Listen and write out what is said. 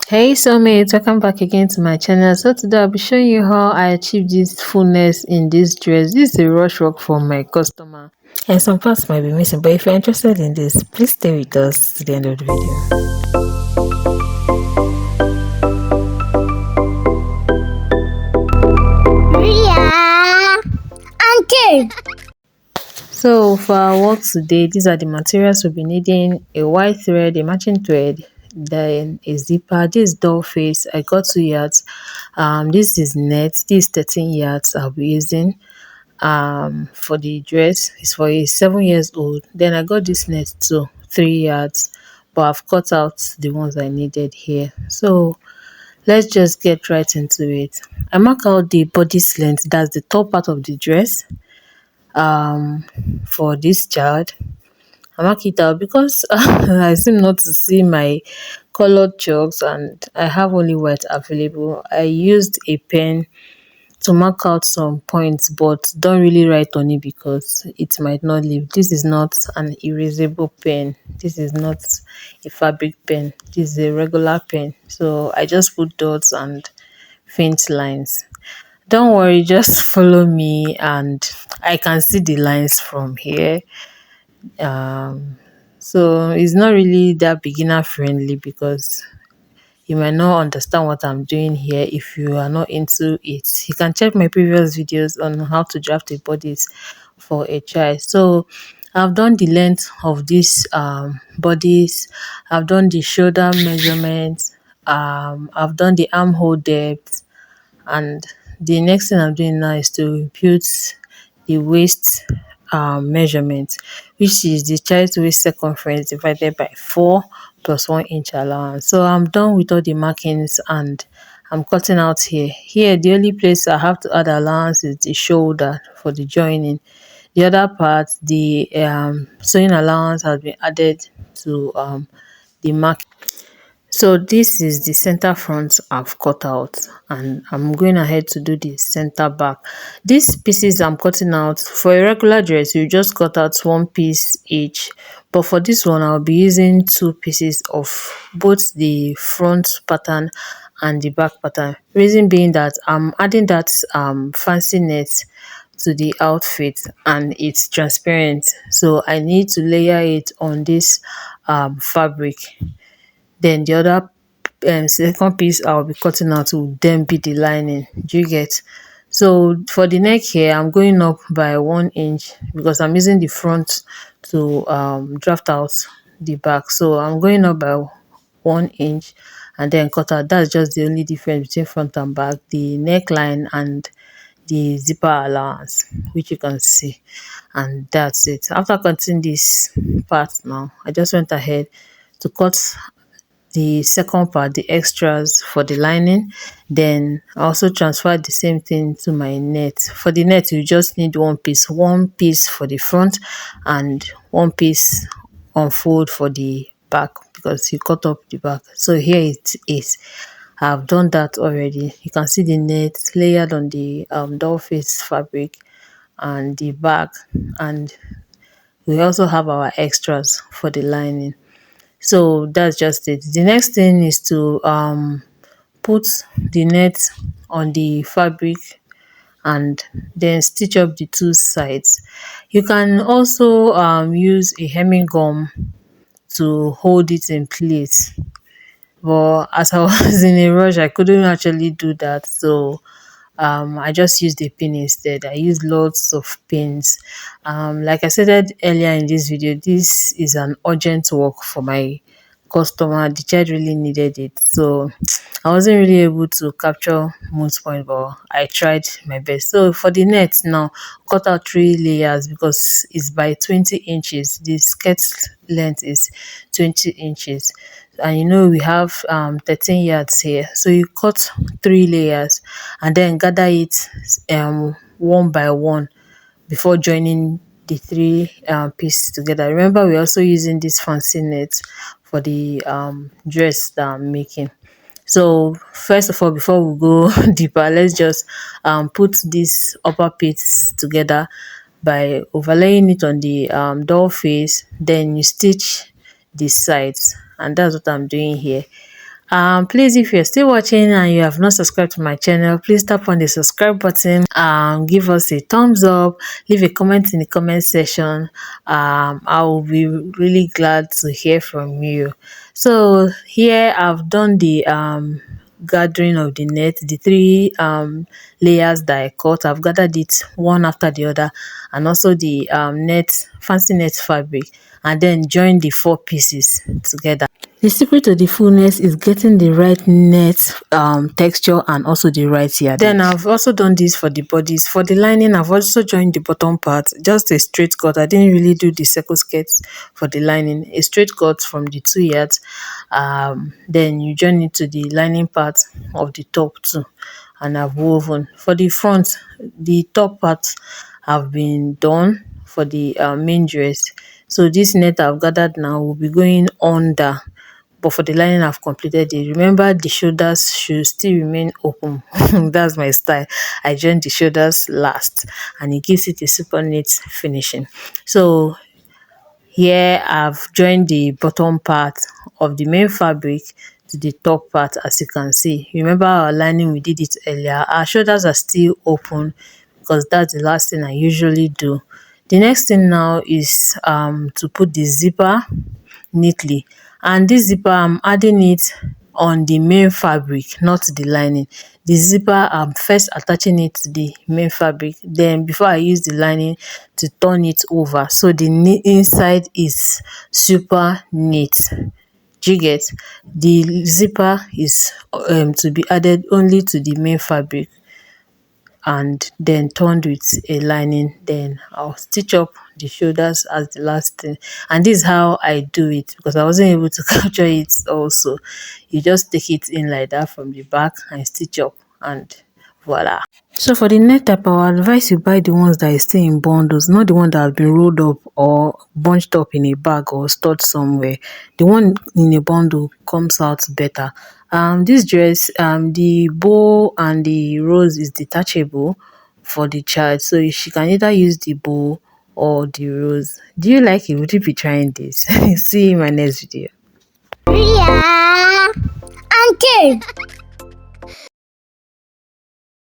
Hey soulmates, welcome back again to my channel. So today I'll be showing you how I achieved this fullness in this dress. This is a rush work from my customer and some parts might be missing, but if you're interested in this, please stay with us to the end of the video. Ria Auntie. So for our work today, these are the materials we'll be needing: a white thread, a matching thread, then a zipper. This doll face, I got 2 yards. This is net, this is 13 yards I'll be using. For the dress, it's for a 7 years old. Then I got this net too, 3 yards, but I've cut out the ones I needed here. So let's just get right into it. I mark out the bodice length, that's the top part of the dress, um for this child. I mark it out because I seem not to see my colored chalks and I have only white available. I used a pen to mark out some points, but don't really write on it because it might not leave. This is not an erasable pen. This is not a fabric pen. This is a regular pen. So I just put dots and faint lines. Don't worry, just follow me and I can see the lines from here. Um, so it's not really that beginner friendly because you might not understand what I'm doing here if you are not into it. You can check my previous videos on how to draft a bodice for a child. So I've done the length of this bodice, I've done the shoulder measurement, I've done the armhole depth, and the next thing I'm doing now is to impute the waist measurement, which is the child's waist circumference divided by 4 plus 1 inch allowance. So I'm done with all the markings and I'm cutting out here. Here, the only place I have to add allowance is the shoulder for the joining. The other part, the sewing allowance has been added to the mark. So this is the center front I've cut out and I'm going ahead to do the center back. These pieces I'm cutting out, for a regular dress you just cut out one piece each, but for this one I'll be using two pieces of both the front pattern and the back pattern. Reason being that I'm adding that fancy net to the outfit and it's transparent, so I need to layer it on this fabric. Then the other second piece I'll be cutting out will then be the lining. Do you get? So for the neck here, I'm going up by 1 inch because I'm using the front to draft out the back. So I'm going up by 1 inch and then cut out. That's just the only difference between front and back, the neckline and the zipper allowance, which you can see. And that's it. After cutting this part now, I just went ahead to cut the second part, the extras for the lining. Then I also transferred the same thing to my net. For the net, you just need one piece for the front and one piece on fold for the back because you cut up the back. So here it is. I've done that already. You can see the net layered on the doll face fabric and the back, and we also have our extras for the lining. So that's just it. The next thing is to put the net on the fabric and then stitch up the two sides. You can also use a hemming gum to hold it in place, but as I was in a rush I couldn't actually do that, so I just used a pin instead. I used lots of pins. Like I said earlier in this video, this is an urgent work for my customer. The child really needed it, so I wasn't really able to capture most point, but I tried my best. So for the net now, cut out 3 layers because it's by 20 inches. The skirt length is 20 inches, and you know we have 13 yards here, so you cut 3 layers and then gather it one by one before joining the three pieces together. Remember, we're also using this fancy net for the dress that I'm making. So first of all, before we go deeper, let's just put this upper piece together by overlaying it on the doll face. Then you stitch the sides, and that's what I'm doing here. Please, if you're still watching and you have not subscribed to my channel, please tap on the subscribe button, give us a thumbs up, leave a comment in the comment section. I will be really glad to hear from you. So here I've done the gathering of the net, the three layers that I cut. I've gathered it one after the other, and also the net, fancy net fabric, and then join the four pieces together. The secret to the fullness is getting the right net texture and also the right yardage. Then I've also done this for the bodies. For the lining, I've also joined the bottom part, just a straight cut. I didn't really do the circle skirt for the lining. A straight cut from the 2 yards. Then you join it to the lining part of the top too, and I've woven. For the front, the top part have been done for the main dress. So this net I've gathered now will be going under, but for the lining I've completed it. Remember, the shoulders should still remain open. That's my style. I join the shoulders last, and it gives it a super neat finishing. So here I've joined the bottom part of the main fabric to the top part, as you can see. Remember our lining, we did it earlier. Our shoulders are still open because that's the last thing I usually do. The next thing now is to put the zipper neatly, and this zipper I'm adding it on the main fabric, not the lining. The zipper, I'm first attaching it to the main fabric, then before I use the lining to turn it over, so the inside is super neat. Do you get? The zipper is to be added only to the main fabric and then turned with a lining. Then I'll stitch up the shoulders as the last thing, and this is how I do it because I wasn't able to capture it. Also, you just take it in like that from the back and stitch up, and voila. So for the net type, I would advise you buy the ones that is still in bundles, not the one that have been rolled up or bunched up in a bag or stored somewhere. The one in a bundle comes out better. This dress, the bow and the rose is detachable for the child, so she can either use the bow or the rose. Do you like it? Would you be trying this? See you in my next video. Ria. Auntie.